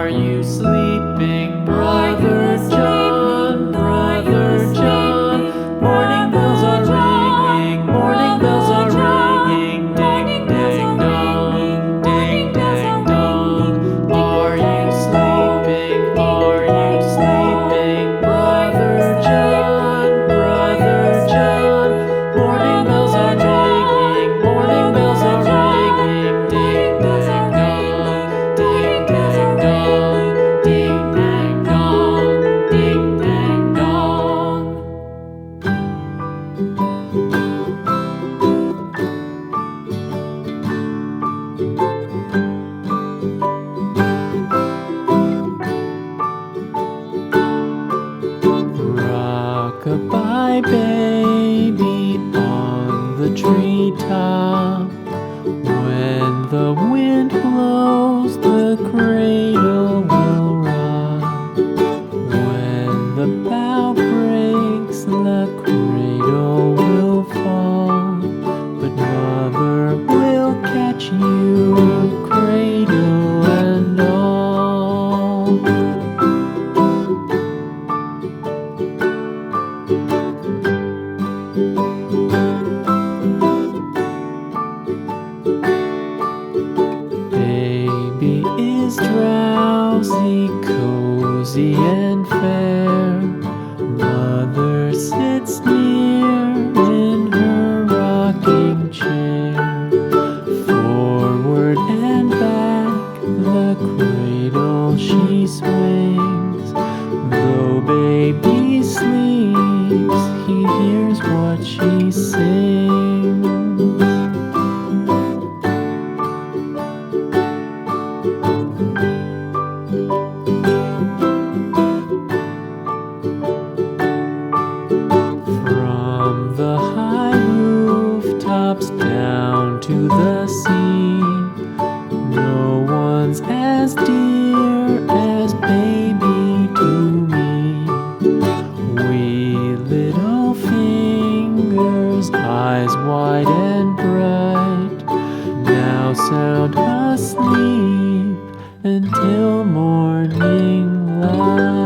Are you sleeping, Brother John? Brother John. Morning bells are ringing, morning bells are ringing. Ding dang dong, ding dang dong. Are you sleeping? Are you sleeping, Brother John? Brother John. Morning bells are ringing, morning bells are ringing. Ding dang dong, ding dang dong, ding dang dong, ding dang dong. Rock-a-bye baby on the treetop. When the wind blows, the cradle will rock. When the bough breaks, the cradle will fall. But mother will catch you, cradle and all. Baby is drowsy, cozy and fair. Mother sits near in her rocking chair. Forward and back, the cradle she swings. Though baby sleeps, he hears what she sings. From the high rooftops down to the sea, no one's as dear as baby to me. Wee little fingers, eyes wide and bright, now sound asleep until morning light.